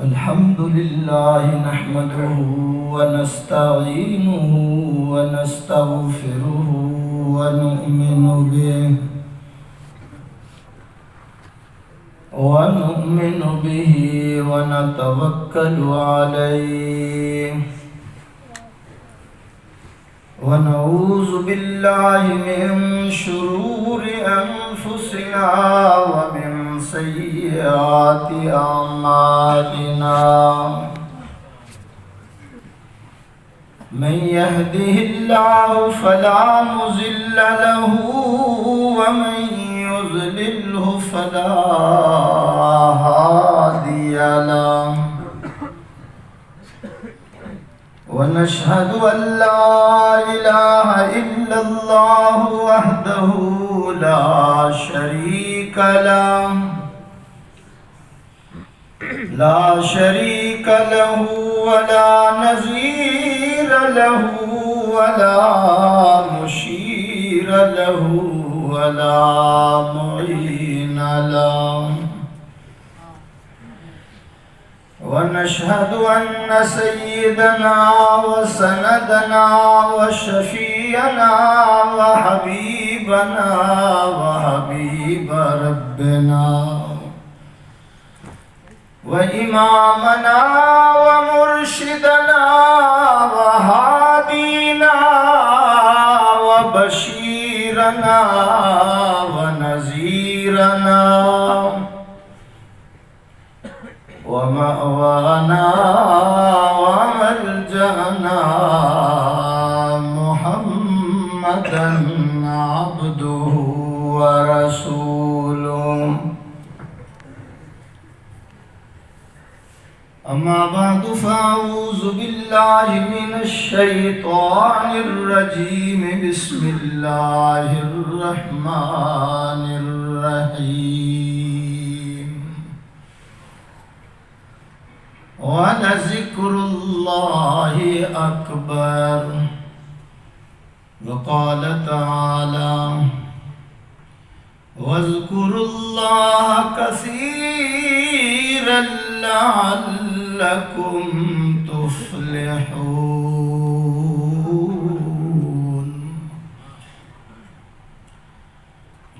الحمد لله نحمده ونستعينه ونستغفره ونؤمن به ونتوكل عليه ونعوذ بالله من شرور أنفسنا ومن سيئات أعمالنا من يهده الله فلا مضل له ومن يضلله فلا هادي له ونشهد أن لا إله إلا الله وحده لا شريك له ولا نظير له ولا مشير له ولا معين له ونشهد أن سيدنا وسندنا وشفيعنا وحبيبنا وحبيب ربنا وإمامنا ومرشدنا وهادينا وبشيرنا ونذيرنا ومأوانا وملجأنا محمدا عبده ورسوله أما بعد فأعوذ بالله من الشيطان الرجيم بسم الله الرحمن الرحيم ولذكر الله أكبر وقال تعالى واذكروا الله كثيرا لعلكم تفلحون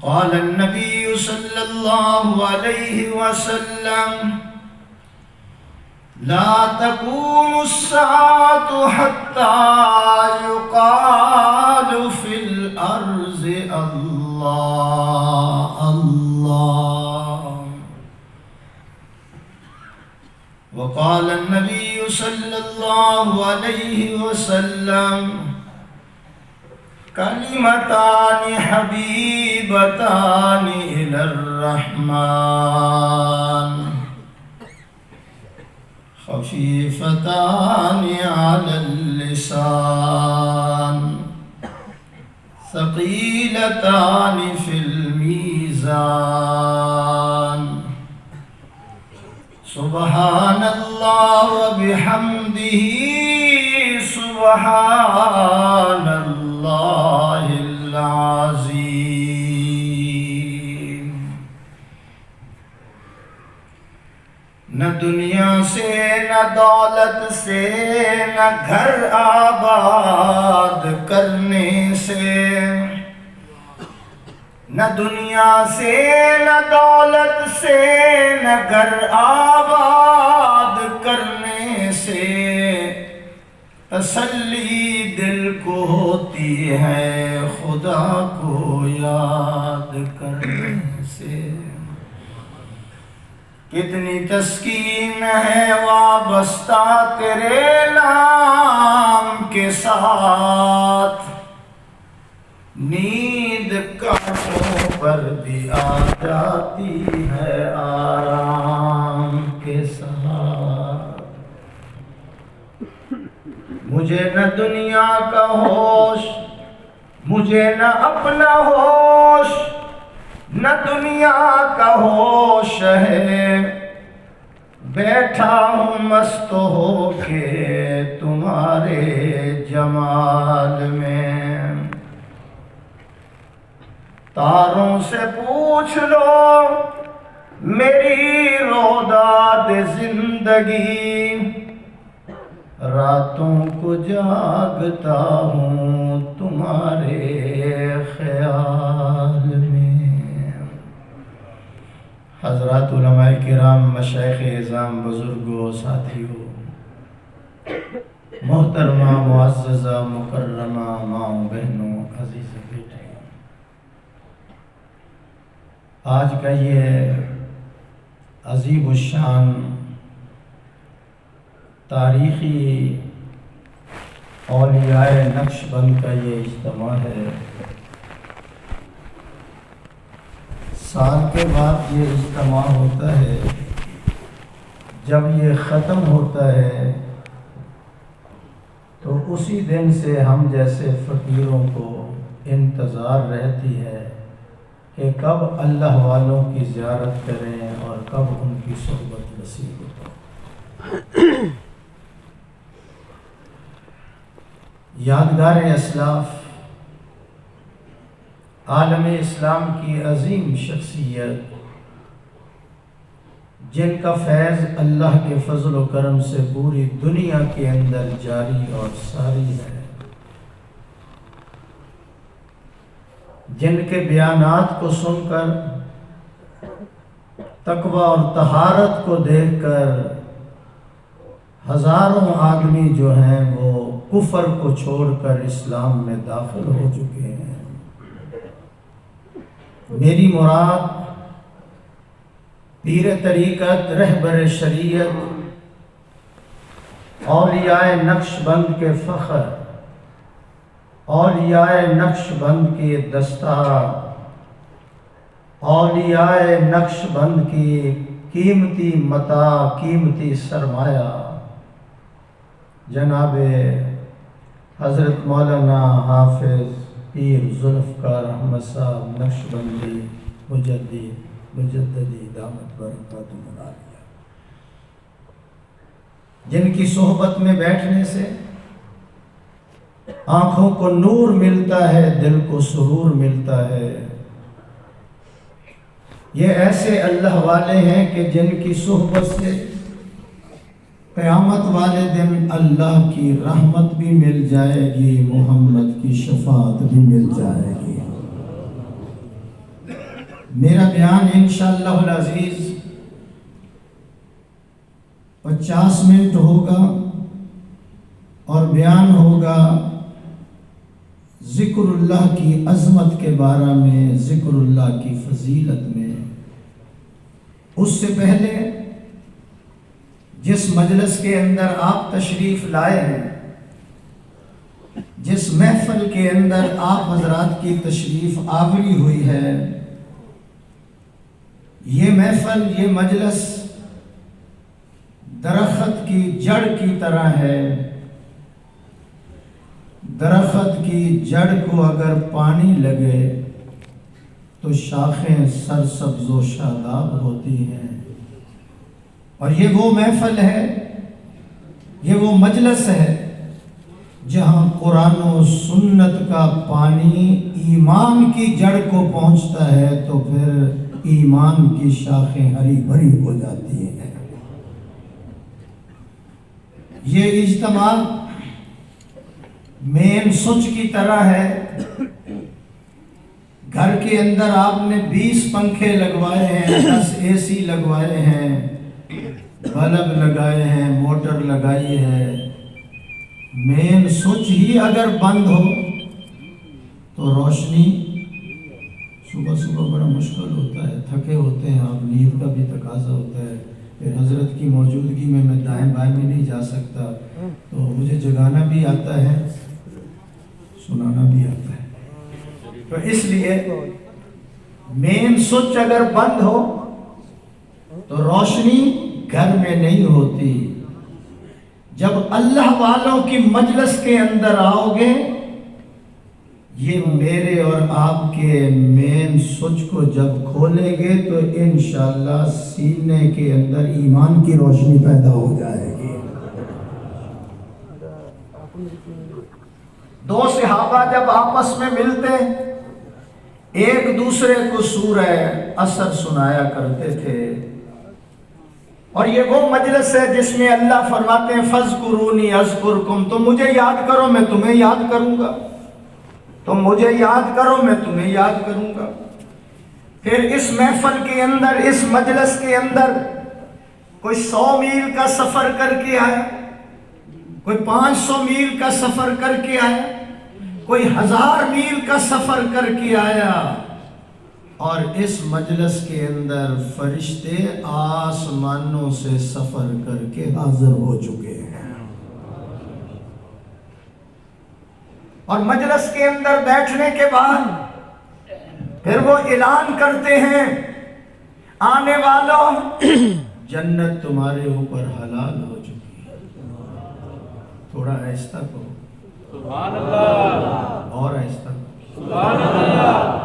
قال النبي صلى الله عليه وسلم لا تقوم الساعة حتى يقال في الأرض الله الله وقال النبي صلى الله عليه وسلم كلمتان حبيبتان إلى الرحمن خفيفتان على اللسان ثقيلتان في الميزان سبحان الله وبحمده سبحان الله العظيم نہ دنیا سے نہ دولت سے نہ گھر آباد کرنے سے نہ دنیا سے نہ دولت سے نہ گھر آباد کرنے سے تسلی دل کو ہوتی ہے خدا کو یاد کرنے سے کتنی تسکین ہے وابستہ تیرے نام کے ساتھ نیند کانٹوں پر بھی آ جاتی ہے آرام کے ساتھ مجھے نہ دنیا کا ہوش مجھے نہ اپنا ہوش نہ دنیا کا ہوش ہے بیٹھا ہوں مست ہو کے تمہارے جمال میں تاروں سے پوچھ لو میری روداد زندگی، راتوں کو جاگتا ہوں تمہارے خیال میں۔ حضرات علماء کرام، مشائخ اعظام، بزرگوں، ساتھیوں، محترمہ، معززہ، مکرمہ ماؤں، بہنوں، عزیز بیٹے، آج کا یہ عظیم الشان تاریخی اولیاء نقش بند کا یہ اجتماع ہے۔ سال کے بعد یہ اجتماع ہوتا ہے، جب یہ ختم ہوتا ہے تو اسی دن سے ہم جیسے فقیروں کو انتظار رہتی ہے کہ کب اللہ والوں کی زیارت کریں اور کب ان کی صحبت نصیب ہو۔ یادگار اسلاف، عالم اسلام کی عظیم شخصیت، جن کا فیض اللہ کے فضل و کرم سے پوری دنیا کے اندر جاری اور ساری ہے، جن کے بیانات کو سن کر، تقوی اور طہارت کو دیکھ کر ہزاروں آدمی جو ہیں وہ کفر کو چھوڑ کر اسلام میں داخل ہو چکے ہیں۔ میری مراد پیر طریقت، رہبر شریعت، اولیاء نقش بند کے فخر، اولیاء نقش بند کی دستار، اولیاء نقش بند کی قیمتی متاع، قیمتی سرمایہ، جناب حضرت مولانا حافظ پیر ذوالفقار احمد صاحب نقش بندی مجددی دامت برکاتہ العالیہ، جن کی صحبت میں بیٹھنے سے آنکھوں کو نور ملتا ہے، دل کو سرور ملتا ہے۔ یہ ایسے اللہ والے ہیں کہ جن کی صحبت سے قیامت والے دن اللہ کی رحمت بھی مل جائے گی، محمد کی شفاعت بھی مل جائے گی۔ میرا بیان انشاءاللہ العزیز 50 منٹ ہوگا اور بیان ہوگا ذکر اللہ کی عظمت کے بارے میں، ذکر اللہ کی فضیلت میں۔ اس سے پہلے جس مجلس کے اندر آپ تشریف لائے ہیں، جس محفل کے اندر آپ حضرات کی تشریف آوری ہوئی ہے، یہ محفل، یہ مجلس درخت کی جڑ کی طرح ہے۔ درخت کی جڑ کو اگر پانی لگے تو شاخیں سرسبز و شاداب ہوتی ہیں، اور یہ وہ محفل ہے، یہ وہ مجلس ہے جہاں قرآن و سنت کا پانی ایمان کی جڑ کو پہنچتا ہے تو پھر ایمان کی شاخیں ہری بھری ہو جاتی ہیں۔ یہ اجتماع مین سوئچ کی طرح ہے۔ گھر کے اندر آپ نے 20 پنکھے لگوائے ہیں، 10 اے سی لگوائے ہیں، بلب لگائے ہیں، موٹر لگائی ہے، مین سوئچ ہی اگر بند ہو تو روشنی، صبح بڑا مشکل ہوتا ہے، تھکے ہوتے ہیں آپ، نیند کا بھی تقاضا ہوتا ہے، پھر حضرت کی موجودگی میں دائیں بائیں میں نہیں جا سکتا، تو مجھے جگانا بھی آتا ہے، سنانا بھی آتا ہے، تو اس لیے مین سوئچ اگر بند ہو تو روشنی گھر میں نہیں ہوتی۔ جب اللہ والوں کی مجلس کے اندر آؤ گے، یہ میرے اور آپ کے مین سوئچ کو جب کھولیں گے تو انشاءاللہ سینے کے اندر ایمان کی روشنی پیدا ہو جائے گی۔ دو صحابہ جب آپس میں ملتے، ایک دوسرے کو سورہ اثر سنایا کرتے تھے، اور یہ وہ مجلس ہے جس میں اللہ فرماتے ہیں فَاذْكُرُونِي أَذْكُرْكُمْ، تم مجھے یاد کرو میں تمہیں یاد کروں گا، تم مجھے یاد کرو میں تمہیں یاد کروں گا۔ پھر اس محفل کے اندر، اس مجلس کے اندر کوئی 100 میل کا سفر کر کے آیا، کوئی 500 میل کا سفر کر کے آیا، کوئی 1000 میل کا سفر کر کے آیا، اور اس مجلس کے اندر فرشتے آسمانوں سے سفر کر کے حاضر ہو چکے ہیں، اور مجلس کے اندر بیٹھنے کے بعد پھر وہ اعلان کرتے ہیں آنے والوں جنت تمہارے اوپر حلال ہو چکی ہے۔ تھوڑا آہستہ کہو سبحان اللہ، اور آہستہ کہو سبحان اللہ۔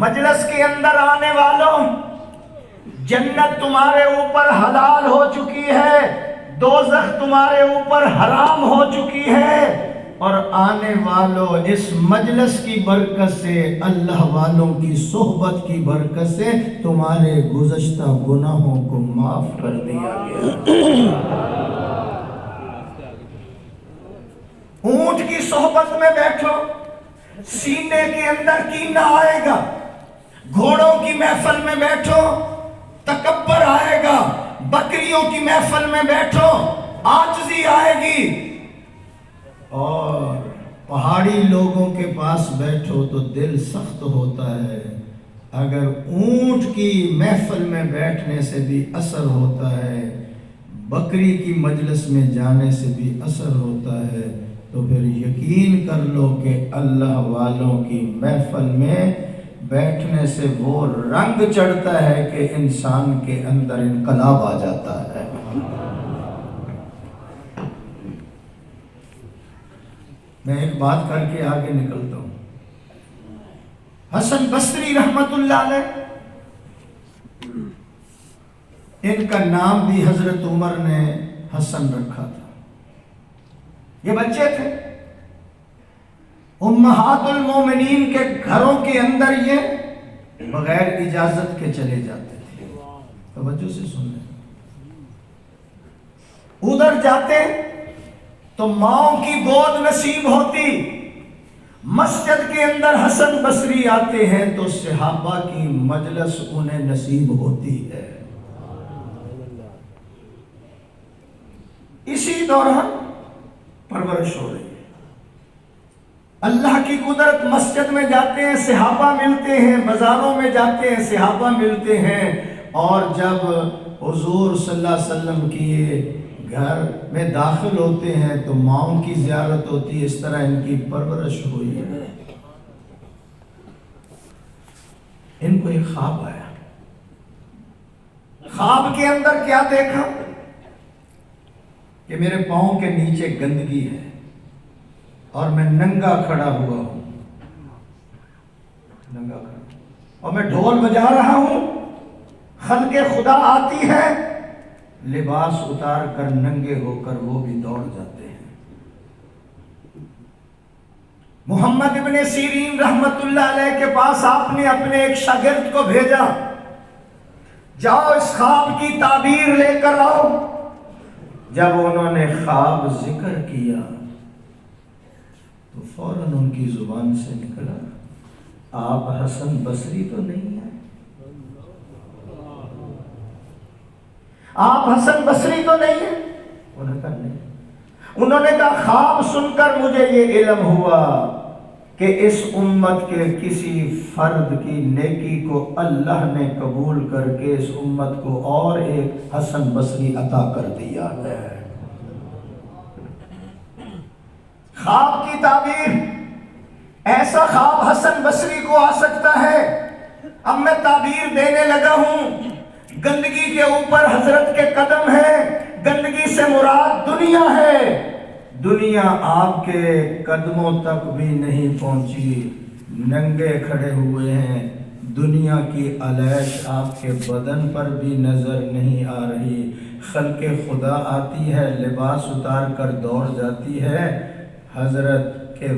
مجلس کے اندر آنے والوں جنت تمہارے اوپر حلال ہو چکی ہے، دوزخ تمہارے اوپر حرام ہو چکی ہے، اور آنے والوں اس مجلس کی برکت سے، اللہ والوں کی صحبت کی برکت سے تمہارے گزشتہ گناہوں کو معاف کر دیا گیا۔ اونٹ کی صحبت میں بیٹھو، سینے کے اندر کینہ آئے گا، گھوڑوں کی محفل میں بیٹھو تکبر آئے گا، بکریوں کی محفل میں بیٹھو عاجزی آئے گی، اور پہاڑی لوگوں کے پاس بیٹھو تو دل سخت ہوتا ہے۔ اگر اونٹ کی محفل میں بیٹھنے سے بھی اثر ہوتا ہے، بکری کی مجلس میں جانے سے بھی اثر ہوتا ہے، تو پھر یقین کر لو کہ اللہ والوں کی محفل میں بیٹھنے سے وہ رنگ چڑھتا ہے کہ انسان کے اندر انقلاب آ جاتا ہے۔ میں ایک بات کر کے آگے نکلتا ہوں۔ حسن بصری رحمت اللہ علیہ، ان کا نام بھی حضرت عمر نے حسن رکھا تھا۔ یہ بچے تھے، امہات المومنین کے گھروں کے اندر یہ بغیر اجازت کے چلے جاتے تھے۔ توجہ سے سن لیں، ادھر جاتے تو ماؤں کی گود نصیب ہوتی، مسجد کے اندر حسن بصری آتے ہیں تو صحابہ کی مجلس انہیں نصیب ہوتی ہے۔ اسی دوران پرورش ہو رہی ہے، اللہ کی قدرت، مسجد میں جاتے ہیں صحابہ ملتے ہیں، بازاروں میں جاتے ہیں صحابہ ملتے ہیں، اور جب حضور صلی اللہ علیہ وسلم کی گھر میں داخل ہوتے ہیں تو ماؤں کی زیارت ہوتی ہے۔ اس طرح ان کی پرورش ہوئی ہے۔ ان کو ایک خواب آیا، خواب کے اندر کیا دیکھا کہ میرے پاؤں کے نیچے گندگی ہے اور میں ننگا کھڑا ہوا ہوں، ننگا کھڑا، اور میں ڈھول بجا رہا ہوں، خلق خدا آتی ہے، لباس اتار کر ننگے ہو کر وہ بھی دوڑ جاتے ہیں۔ محمد ابن سیرین رحمت اللہ علیہ کے پاس آپ نے اپنے ایک شاگرد کو بھیجا، جاؤ اس خواب کی تعبیر لے کر آؤ۔ جب انہوں نے خواب ذکر کیا تو فوراً ان کی زبان سے نکلا، آپ حسن بصری تو نہیں ہیں، آپ حسن بصری تو نہیں ہیں؟ انہوں نے کہا نہیں۔ انہوں نے کہا خواب سن کر مجھے یہ علم ہوا کہ اس امت کے کسی فرد کی نیکی کو اللہ نے قبول کر کے اس امت کو اور ایک حسن بصری عطا کر دیا ہے۔ خواب کی تعبیر، ایسا خواب حسن بصری کو آ سکتا ہے۔ اب میں تعبیر دینے لگا ہوں، گندگی کے اوپر حضرت کے قدم ہیں، گندگی سے مراد دنیا ہے، دنیا آپ کے قدموں تک بھی نہیں پہنچی، ننگے کھڑے ہوئے ہیں، دنیا کی علیش آپ کے بدن پر بھی نظر نہیں آ رہی، خلق خدا آتی ہے، لباس اتار کر دوڑ جاتی ہے، حضرت کہ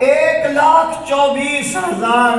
1,24,000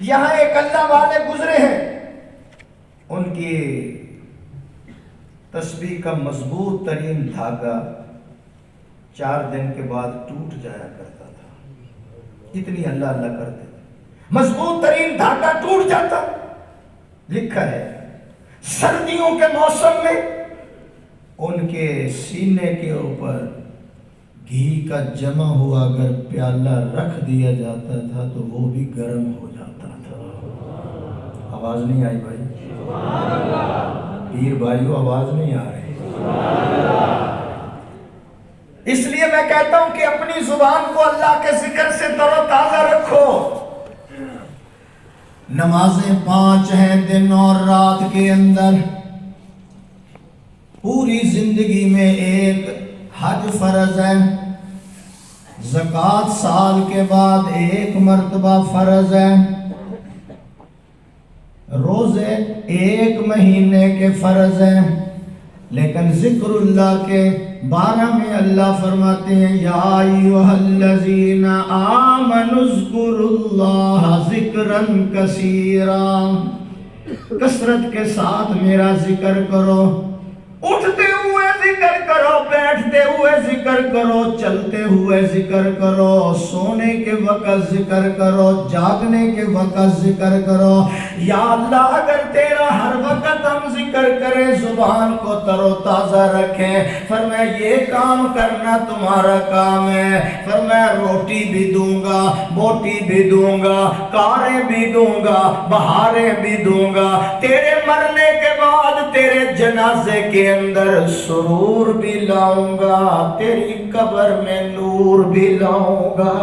یہاں ایک اللہ والے گزرے ہیں، ان کی تسبیح کا مضبوط ترین دھاگا 4 دن کے بعد ٹوٹ جایا کرتا تھا، اتنی اللہ اللہ کرتے تھے، مضبوط ترین دھاگا ٹوٹ جاتا۔ لکھا ہے سردیوں کے موسم میں ان کے سینے کے اوپر گھی کا جمع ہوا اگر پیالہ رکھ دیا جاتا تھا تو وہ بھی گرم ہو جاتا تھا۔ آواز نہیں آئی بھائی؟ پیر بھائیو آواز نہیں آ رہی؟ اس لیے میں کہتا ہوں کہ اپنی زبان کو اللہ کے ذکر سے تر و تازہ رکھو۔ نمازیں 5 ہیں دن اور رات کے اندر، پوری زندگی میں ایک حج فرض ہے، زکوٰۃ سال کے بعد 1 مرتبہ فرض ہے، روزے 1 مہینے کے فرض ہیں، لیکن ذکر اللہ کے 12 میں اللہ فرماتے ہیں یا ایھا الذین آمنوا اذکروا اللہ ذکرا کثیرا، کثرت کے ساتھ میرا ذکر کرو، اٹھتے ہوئے ذکر کرو، بیٹھتے ہوئے ذکر کرو، چلتے ہوئے ذکر کرو، سونے کے وقت ذکر کرو، جاگنے کے وقت ذکر کرو۔ یا اللہ اگر تیرا ہر وقت ہم ذکر کریں، زبان کو تر و تازہ رکھیں، فرمایا یہ کام کرنا تمہارا کام ہے، فرمایا روٹی بھی دوں گا، بوٹی بھی دوں گا، کاریں بھی دوں گا، بہاریں بھی دوں گا، تیرے مرنے کے بعد تیرے جنازے کے اندر سرور بھی لاؤں گا، تیری قبر میں نور بھی لاؤں گا۔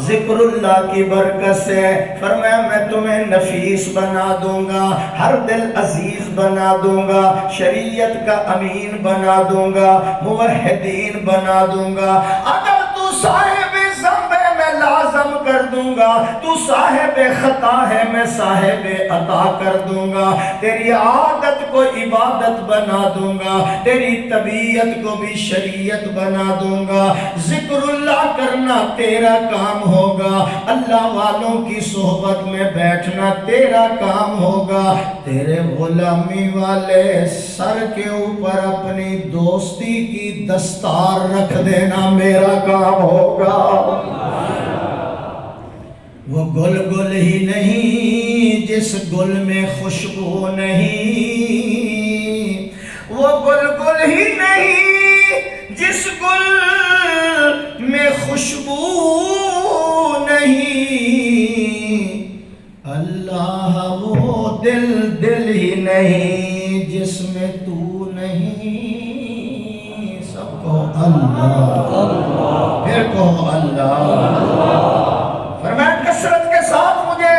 ذکر اللہ کی برکت سے فرمایا میں تمہیں نفیس بنا دوں گا، ہر دل عزیز بنا دوں گا، شریعت کا امین بنا دوں گا، موحدین بنا دوں گا۔ اگر تو صاحب ذنب ہے میں لازم کر دوں گا، تو صاحب خطا ہے میں صاحب عطا کر دوں گا، تیری عادت کو عبادت بنا دوں گا، تیری طبیعت کو بھی شریعت بنا دوں گا۔ ذکر اللہ کرنا تیرا کام ہوگا، اللہ والوں کی صحبت میں بیٹھنا تیرا کام ہوگا، تیرے غلامی والے سر کے اوپر اپنی دوستی کی دستار رکھ دینا میرا کام ہوگا۔ وہ گل گل ہی نہیں جس گل میں خوشبو نہیں، وہ گل گل ہی نہیں جس گل میں خوشبو نہیں، اللہ وہ دل دل ہی نہیں جس میں تو نہیں۔ سب کو اللہ، پھر کہو اللہ۔ فرمایا کثرت کے ساتھ مجھے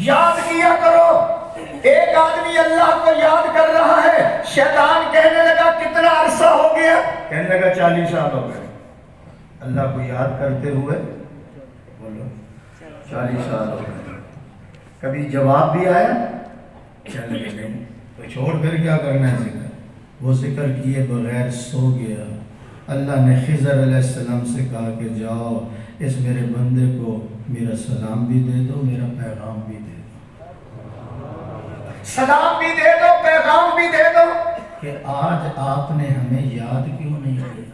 یاد کیا کرو۔ ایک آدمی اللہ کو یاد کر رہا ہے، شیطان کہنے لگا کتنا عرصہ ہو گیا؟ کہنے لگا 40 سال ہو گئے۔ اللہ کو یاد کرتے ہوئے بولو 40 سال ہو گئے۔ کبھی جواب بھی آیا؟ کہنے لگے نہیں، تو چھوڑ کر کیا کرنا ہے ذکر؟ وہ ذکر کیے بغیر سو گیا۔ اللہ نے خضر علیہ السلام سے کہا کہ جاؤ اس میرے بندے کو میرا سلام بھی دے دو، میرا پیغام بھی دے دو، سلام بھی دے دو، پیغام بھی دے دو کہ آج آپ نے ہمیں یاد کیوں نہیں کیا؟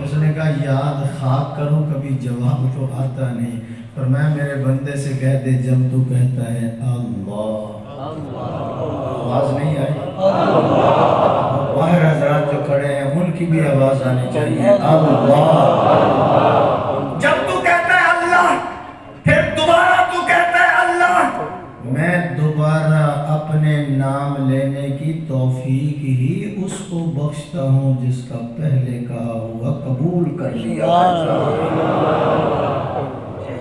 اس نے کہا یاد خاک کرو کبھی جواب تو آتا نہیں، پر میں میرے بندے سے کہہ دے جب تو کہتا ہے اللہ، آواز نہیں آئی؟ باہر حضرات جو کھڑے ہیں ان کی بھی آواز آنی چاہیے، اللہ۔ جب تو کہتا ہے اللہ، پھر دوبارہ تو کہتا ہے اللہ، میں دوبارہ اپنے نام لینے کی توفیق ہی اس کو بخشتا ہوں جس کا پہلے کہا ہوا قبول کر لیا۔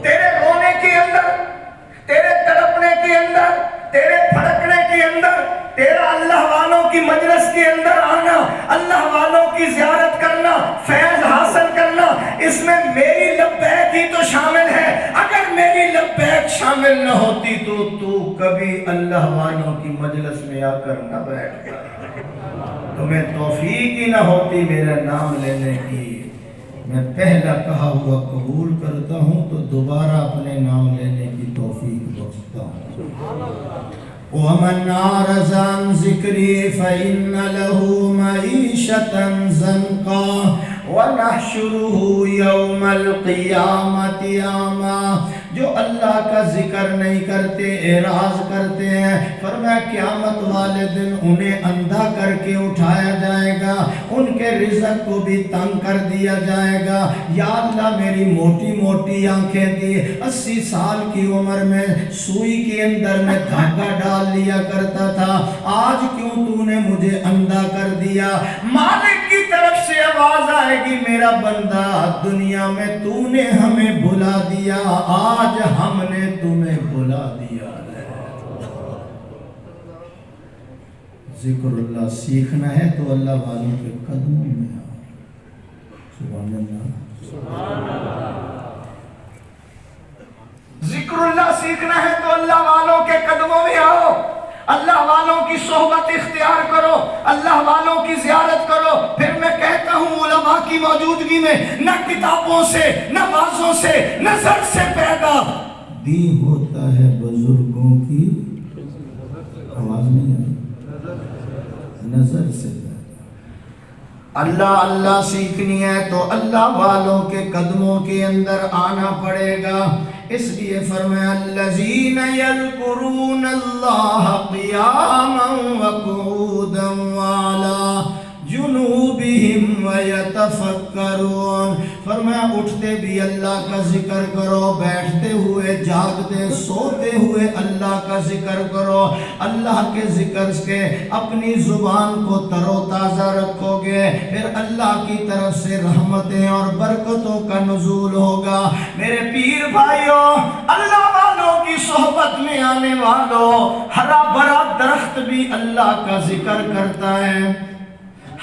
تیرے رونے کے اندر، تیرے تڑپنے کے اندر، تیرے پھڑکنے کے اندر، تیرا اللہ والوں کی مجلس کے اندر آنا، اللہ والوں کی زیارت کرنا، فیض حاصل کرنا، اس میں میری لبیک ہی تو شامل ہے۔ اگر میری لبیک شامل نہ ہوتی تو کبھی اللہ والوں کی مجلس میں آ کر نہ بیٹھتا، تمہیں توفیق ہی نہ ہوتی میرا نام لینے کی۔ میں پہلا کہا ہوا قبول کرتا ہوں تو دوبارہ اپنے نام لینے کی توفیق بخشتا ہوں۔ وَمَنْ أَعْرَضَ عَنْ ذِكْرِي فَإِنَّ لَهُ مَعِيشَةً ضَنْكًا وَنَحْشُرُهُ يَوْمَ الْقِيَامَةِ أَعْمَىٰ۔ جو اللہ کا ذکر نہیں کرتے، اعراض کرتے ہیں، فرمایا قیامت والے دن انہیں اندھا کر کے اٹھایا جائے گا، ان کے رزق کو بھی تنگ کر دیا جائے گا۔ یا اللہ میری موٹی موٹی آنکھیں دی، 80 سال کی عمر میں سوئی کے اندر میں دھاگا ڈال لیا کرتا تھا، آج کیوں تو نے مجھے اندھا کر دیا؟ مالک کی طرف سے آواز آئے گی، میرا بندہ دنیا میں تو نے ہمیں بھلا دیا، آج ہم نے تمہیں بھلا دیا ہے۔ ذکر اللہ سیکھنا ہے تو اللہ والوں کے قدموں میں آؤ۔ سبحان اللہ۔ ذکر اللہ سیکھنا ہے تو اللہ والوں کے قدموں میں آؤ، اللہ والوں کی صحبت اختیار کرو، اللہ والوں کی زیارت کرو۔ پھر میں کہتا ہوں علماء کی موجودگی میں نہ کتابوں سے، نہ بازوں سے، نظر سے پیدا دی ہوتا ہے بزرگوں کی، آواز نہیں آئی، نظر سے پیدا۔ اللہ اللہ سیکھنی ہے تو اللہ والوں کے قدموں کے اندر آنا پڑے گا۔ اس لیے فرمایا الذین یذکرون اللہ قیاما وقعودا وعلی جنوبہم ویتفکرون۔ فرمایا اٹھتے بھی اللہ کا ذکر کرو، بیٹھتے ہوئے، جاگتے، سوتے ہوئے اللہ کا ذکر کرو۔ اللہ کے ذکر سے اپنی زبان کو تر و تازہ رکھو گے، پھر اللہ کی طرف سے رحمتیں اور برکتوں کا نزول ہوگا۔ میرے پیر بھائیوں، اللہ والوں کی صحبت میں آنے والوں، ہرا بھرا درخت بھی اللہ کا ذکر کرتا ہے،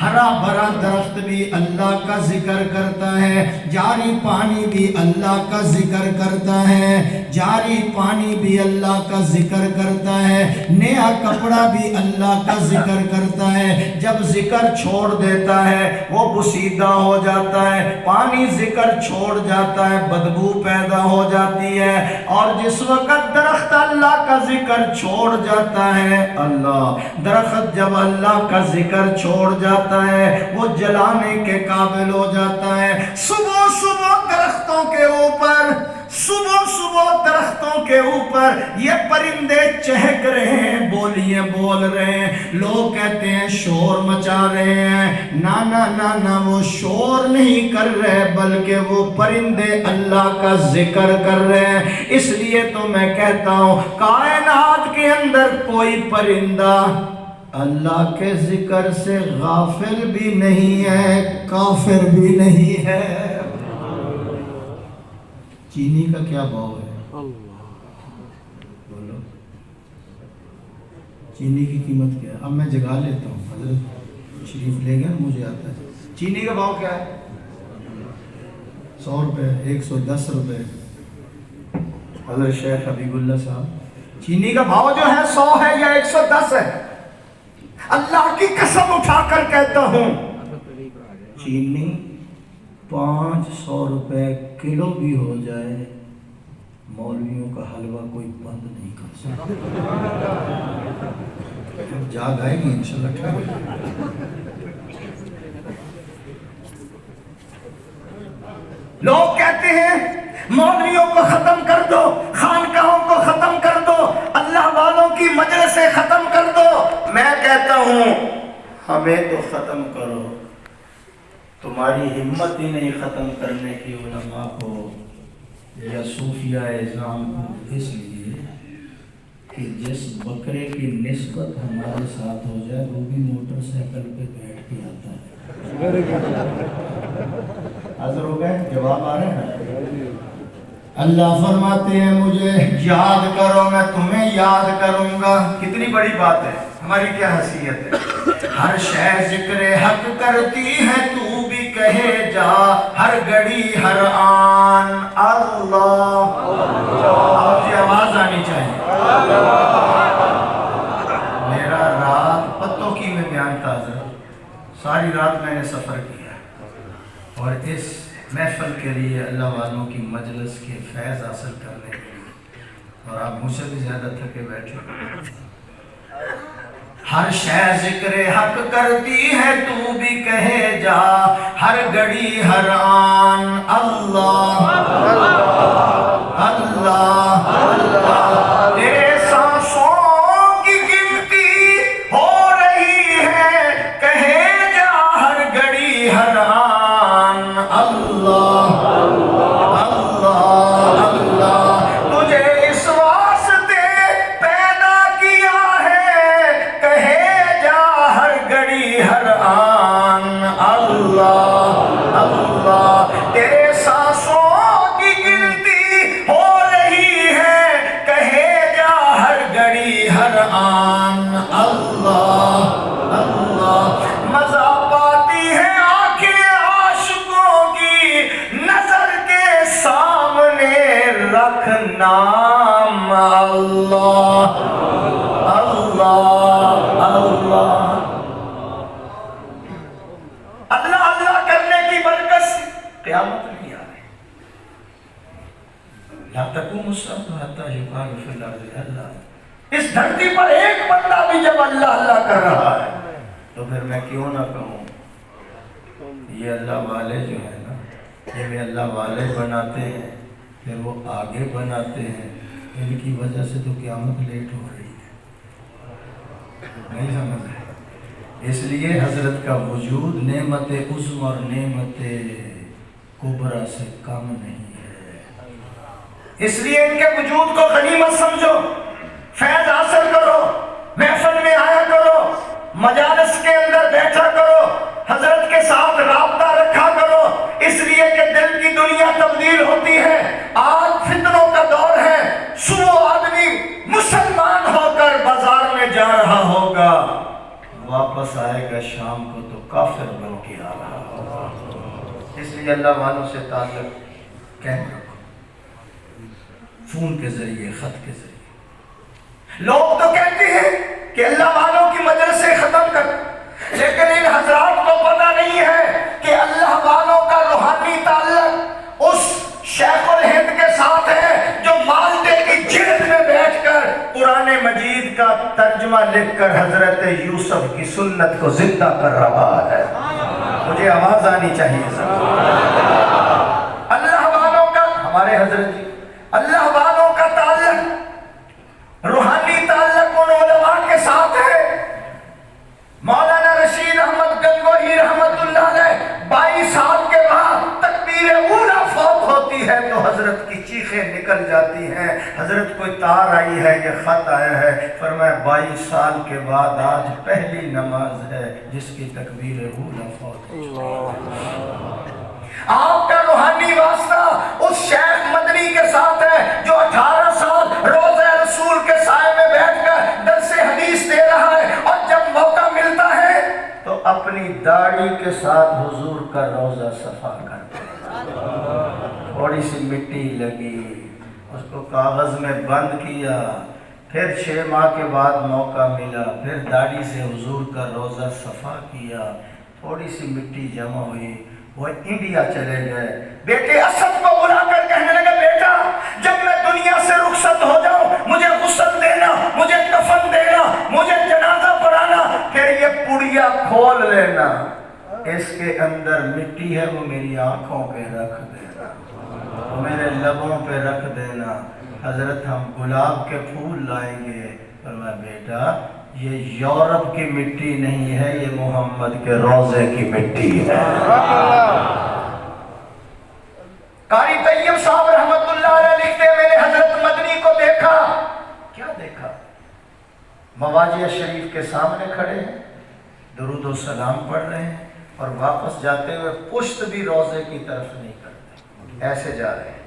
ہرا بھرا درخت بھی اللہ کا ذکر کرتا ہے، جاری پانی بھی اللہ کا ذکر کرتا ہے، جاری پانی بھی اللہ کا ذکر کرتا ہے، نیا کپڑا بھی اللہ کا ذکر کرتا ہے۔ جب ذکر چھوڑ دیتا ہے وہ بسیدہ ہو جاتا ہے، پانی ذکر چھوڑ جاتا ہے بدبو پیدا ہو جاتی ہے، اور جس وقت درخت اللہ کا ذکر چھوڑ جاتا ہے، درخت جب اللہ کا ذکر چھوڑ جاتا ہے وہ جلانے کے قابل ہو جاتا ہے۔ صبح صبح درختوں کے اوپر، صبح صبح درختوں کے اوپر یہ پرندے چہک رہے ہیں، بولیاں بول رہے ہیں، لوگ کہتے ہیں شور مچا رہے ہیں۔ نا وہ شور نہیں کر رہے بلکہ وہ پرندے اللہ کا ذکر کر رہے ہیں۔ اس لیے تو میں کہتا ہوں کائنات کے اندر کوئی پرندہ اللہ کے ذکر سے غافل بھی نہیں ہے، کافر بھی نہیں ہے۔ چینی کا کیا بھاؤ ہے؟ بولو، چینی کی قیمت کیا ہے؟ اب میں جگا لیتا ہوں، حضرت شریف لے گئے، مجھے آتا ہے۔ چینی کا بھاؤ کیا ہے؟ 100 روپے، 110 روپے۔ حضرت شیخ حبیب اللہ صاحب، چینی کا بھاؤ جو ہے 100 ہے یا 110 ہے؟ اللہ کی قسم اٹھا کر کہتا ہوں چینی 500 روپے کلو بھی ہو جائے مولویوں کا حلوہ کوئی بند نہیں کر سکتا۔ جاگ آئے گی انشاءاللہ۔ لوگ کہتے ہیں مولویوں کو ختم کر دو، خانقاہوں کو ختم کر دو، اللہ والوں کی مجلسیں ختم کر دو۔ میں کہتا ہوں ہمیں تو ختم کرو، تمہاری ہمت ہی نہیں ختم کرنے کی علماء کو یا صوفیاء اعظام کو، اس لیے کہ جس بکرے کی نسبت ہمارے ساتھ ہو جائے وہ بھی موٹر سائیکل پہ بیٹھ کے آتا ہے۔ حاضر ہو گئے؟ جواب آ رہے ہیں؟ اللہ فرماتے ہیں مجھے یاد کرو میں تمہیں یاد کروں گا۔ کتنی بڑی بات ہے، ہماری کیا حیثیت ہے۔ ہر شے ذکر حق کرتی ہے تو بھی کہے جا، ہر گھڑی ہر آن اللہ۔ آپ کی آواز آنی چاہیے۔ میرا رات پتوں کی میں بیان تھا، ساری رات میں نے سفر کیا اور اس محفل کے لیے، اللہ والوں کی مجلس کے فیض حاصل کرنے کے لیے، اور آپ مجھ سے بھی زیادہ تھکے بیٹھے۔ ہر شے ذکر حق کرتی ہے تو بھی کہے جا، ہر گھڑی ہر آن اللہ اللہ اللہ، تیرے سانسوں کی گنتی ہو رہی ہے، کہے جا ہر گھڑی ہر آن اللہ اللہ اللہ، تجھے اس واسطے پیدا کیا ہے، کہے جا ہر گھڑی ہر آن اللہ اللہ، تیرے سانسوں کی گنتی ہو رہی ہے، کہے جا ہر گھڑی ہر آن اللہ اللہ، مزہ پاتی ہے آنکھیں عاشقوں کی، نظر کے سامنے رکھ نام اللہ اللہ اللہ، اللہ اللہ کرنے کی برکت سے قیامت نہیں آ رہی۔ لا تقوم الساعة حتى يقال في الأرض اللہ، اس دھرتی پر ایک بندہ بھی جب اللہ اللہ کر رہا ہے تو پھر میں کیوں نہ کہوں یہ اللہ والے جو ہے نا، یہ بھی اللہ والے بناتے ہیں، پھر وہ آگے بناتے ہیں، ان کی وجہ سے تو قیامت لیٹ ہو رہی ہے، نہیں سمجھ رہے؟ اس لیے حضرت کا وجود نعمت عظم اور نعمت کبریٰ سے کم نہیں ہے، اس لیے ان کے وجود کو غنیمت سمجھو، فیض حاصل کرو، محفل میں آیا کرو، مجالس کے اندر بیٹھا کرو، حضرت کے ساتھ رابطہ رکھا کرو، اس لیے کہ دل کی دنیا تبدیل ہوتی ہے، آج فتنوں کا دور ہے، صبح آدمی مسلمان ہو کر بازار میں جا رہا ہوگا، واپس آئے گا شام کو تو کافر بن کے آ رہا ہوگا، اس لیے اللہ والوں سے تعلق قائم رکھو، فون کے ذریعے، خط کے ذریعے۔ لوگ تو کہتے ہیں کہ اللہ والوں کی مجلس سے ختم کر، لیکن ان حضرات کو پتہ نہیں ہے کہ اللہ والوں کا روحانی تعلق اس شیخ الہند کے ساتھ ہے جو مالٹے کی جلد میں بیٹھ کر قرآن مجید کا ترجمہ لکھ کر حضرت یوسف کی سنت کو زندہ کر رہا ہے۔ مجھے آواز آنی چاہیے سب۔ اللہ والوں کا، ہمارے حضرت جی، اللہ والوں کا تعلق، روحانی تعلق ان علماء کے ساتھ ہے۔ مولانا رشید احمد گنگوہی رحمت اللہ علیہ 22 سال کے بعد تکبیر اولا فوت ہوتی ہے تو حضرت کی چیخیں نکل جاتی ہیں، حضرت کوئی تار آئی ہے، یہ خط آیا ہے، فرمایا 22 سال کے بعد آج پہلی نماز ہے جس کی تکبیر اولا فوت ہوتی۔ آپ کا روحانی واسطہ اس شیخ مدنی کے ساتھ ہے جو 18 سال روضہ رسول کے سائے میں بیٹھ کر درس حدیث دے رہا ہے، اور جب موقع ملتا ہے تو اپنی داڑھی کے ساتھ حضور کا روضہ صفا کرتے ہیں، تھوڑی سی مٹی لگی، اس کو کاغذ میں بند کیا، پھر 6 ماہ کے بعد موقع ملا، پھر داڑھی سے حضور کا روضہ صفا کیا، تھوڑی سی مٹی جمع ہوئی، وہ انڈیا چلے گئے، بیٹے اسد کو بلا کر کہنے لگا بیٹا جب میں دنیا سے رخصت ہو جاؤں مجھے غسل دینا، مجھے کفن دینا، مجھے جنازہ پڑھانا، پھر یہ پڑیا کھول لینا، اس کے اندر مٹی ہے وہ میری آنکھوں پہ رکھ دینا، وہ میرے لبوں پہ رکھ دینا، حضرت ہم گلاب کے پھول لائیں گے۔ فرمایا بیٹا یہ یورپ کی مٹی نہیں ہے، یہ محمد کے روضے کی مٹی ہے۔ قاری طیب صاحب رحمت اللہ علیہ لکھتے ہیں میں نے حضرت مدنی کو دیکھا، کیا دیکھا؟ مواجہ شریف کے سامنے کھڑے ہیں، درود و سلام پڑھ رہے ہیں، اور واپس جاتے ہوئے پشت بھی روضے کی طرف نہیں کرتے، ایسے جا رہے ہیں۔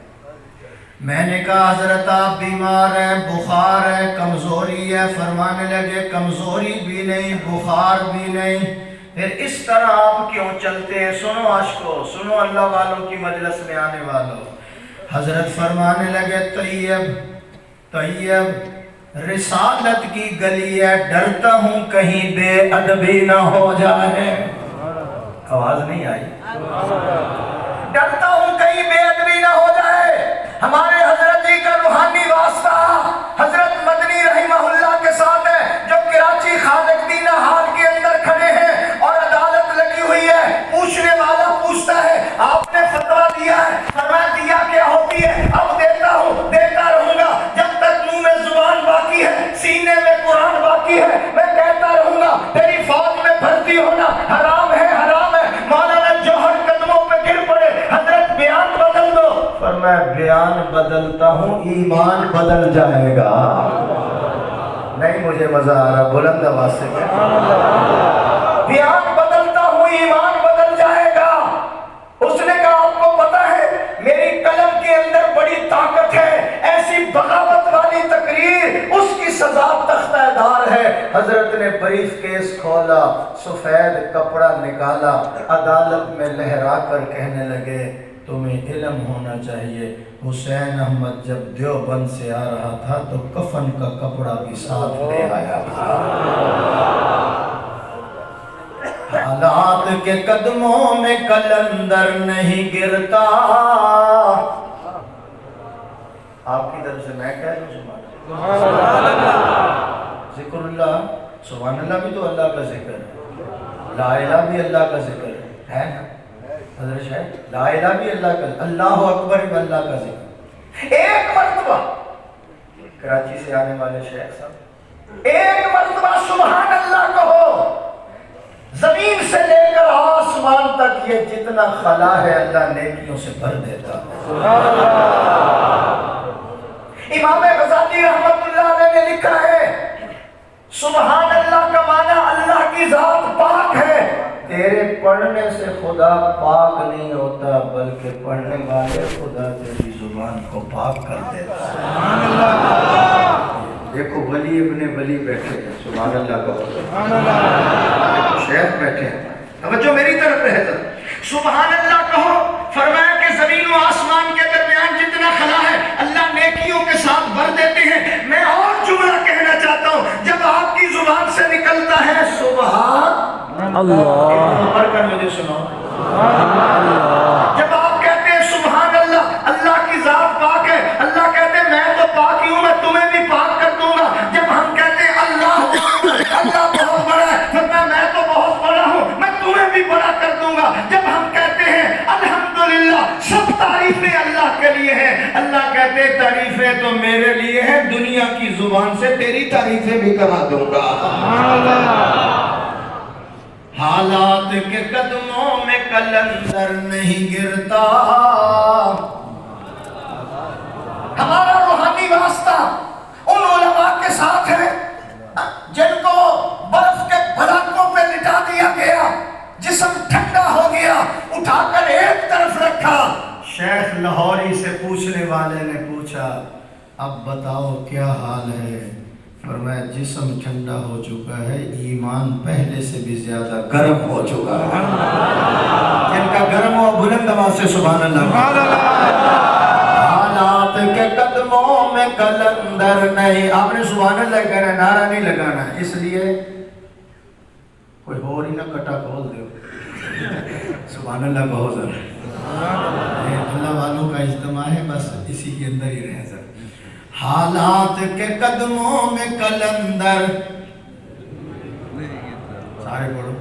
میں نے کہا حضرت آپ بیمار ہیں، بخار ہے، کمزوری ہے، فرمانے لگے کمزوری بھی نہیں، بخار بھی نہیں، پھر اس طرح آپ کیوں چلتے ہیں؟ سنو عاشقو، سنو اللہ والوں کی مجلس میں آنے والوں، حضرت فرمانے لگے طیب رسالت کی گلی ہے، ڈرتا ہوں کہیں بے ادبی نہ ہو جائے۔ آواز نہیں آئی؟ ڈرتا ہوں کہیں بے ادبی نہ ہو جائے. ہمارے حضرت جی کا روحانی واسطہ حضرت مدنی رحمہ اللہ کے ساتھ ہے، جو کراچی خالق دینہ ہال کے اندر کھڑے ہیں اور عدالت لگی ہوئی ہے. پوچھنے والا پوچھتا ہے آپ نے فتویٰ دیا ہے، فرمایا دیا کیا ہوتی ہے؟ اب دیتا ہوں، دیتا رہوں گا جب تک منہ میں زبان باقی ہے، سینے میں قرآن باقی ہے. میں کہتا رہوں گا تیری فوج میں بھرتی ہونا حرام ہے، حرام ہے. مولانا جوہر قدموں پہ گر پڑے، حضرت بیان بدل دو. فرمایا بیان بدلتا ہوں، ایمان بدل جائے گا. نہیں مجھے مزہ آ رہا، بلند آواز سے بیان بدلتا ہوں، ایمان بدل جائے گا. اس نے کہا آپ کو پتا ہے میری قلم کے اندر بڑی طاقت ہے، ایسی بغاوت والی تقریر اس کی سزا تختہ دار ہے. حضرت نے بریف کیس کھولا، سفید کپڑا نکالا، عدالت میں لہرا کر کہنے لگے تمہیں علم ہونا چاہیے، حسین احمد جب دیوبند سے آ رہا تھا تو کفن کا کپڑا بھی ساتھ لے آیا تھا. حالات کے قدموں میں کلندر نہیں گرتا. آپ کی طرف سے میں کہہ رہا ہوں سبحان اللہ. ذکر اللہ، سبحان اللہ بھی تو اللہ کا ذکر ہے، لا الہ بھی اللہ کا ذکر ہے نا حضرت شاہد؟ لا الہ بھی اللہ کا، اللہ اکبر بھی اللہ کا ذکر. ایک مرتبہ کراچی سے آنے والے شیخ صاحب ایک مرتبہ سبحان اللہ کہو، زمین سے لے کر آسمان تک یہ جتنا خلا ہے اللہ نیکیوں سے بھر دیتا ہے. امام غزالی رحمت اللہ علیہ نے لکھا ہے سبحان اللہ کا معنی اللہ کی ذات پاک ہے. تیرے پڑھنے سے خدا پاک نہیں ہوتا بلکہ پڑھنے والے خدا تیری زبان کو پاک کر دیتا ہے. سبحان اللہ. دیکھو ولی ابن ولی بیٹھے ہیں، سبحان اللہ کا سبحان اللہ. شیخ بیٹھے ہیں، توجہ میری طرف ہے. سبحان اللہ کہو، فرمایا کہ زمین و آسمان کے درمیان جتنا خلا ہے اللہ نیکیوں کے ساتھ بھر دیتے ہیں. میں اور جملہ کہنا چاہتا ہوں، جب آپ کی زبان سے نکلتا ہے سبحان اللہ، پڑھ کر مجھے سنو. جب آپ کہتے ہیں سبحان اللہ، اللہ کی ذات پاک ہے، اللہ کہتے ہیں میں تو پاک ہی ہوں، میں تمہیں بھی پاک کر دوں گا. جب ہم کہتے ہیں اللہ بہت بڑا ہے، فرمایا میں تو بہت بڑا ہوں، میں تمہیں بھی بڑا کر دوں گا. جب ہم کہتے ہیں الحمدللہ، سب تعریفیں اللہ کے لیے ہیں، اللہ کہتے ہیں تعریفیں تو میرے لیے ہیں، دنیا کی زبان سے تیری تعریفیں بھی کرا دوں گا. حالات کے قدموں میں کلندر نہیں گرتا. ہمارا روحانی واسطہ ان علماء کے ساتھ ہے جن کو برف کے بلاکوں پہ لٹا دیا گیا، جسم ٹھنڈا ہو گیا، اٹھا کر ایک طرف رکھا. شیخ لاہوری سے پوچھنے والے نے پوچھا اب بتاؤ کیا حال ہے؟ فرمایا جسم ٹھنڈا ہو چکا ہے، ایمان پہلے سے بھی زیادہ گرم ہو چکا ہے. جن کا گرم ہو بلند آواز سے سبحان اللہ. حالات کے قدموں میں کلندر نہیں. آپ نے سبحان اللہ کہنا، نعرہ نہیں لگانا، اس لیے کوئی اور ہی نہ کٹا کھول دے. سبحان اللہ کہو ذرا. اللہ والوں کا اجتماع ہے، بس اسی کے اندر ہی رہیں ذرا. حالات کے قدموں میں کلندر، سارے پڑھو.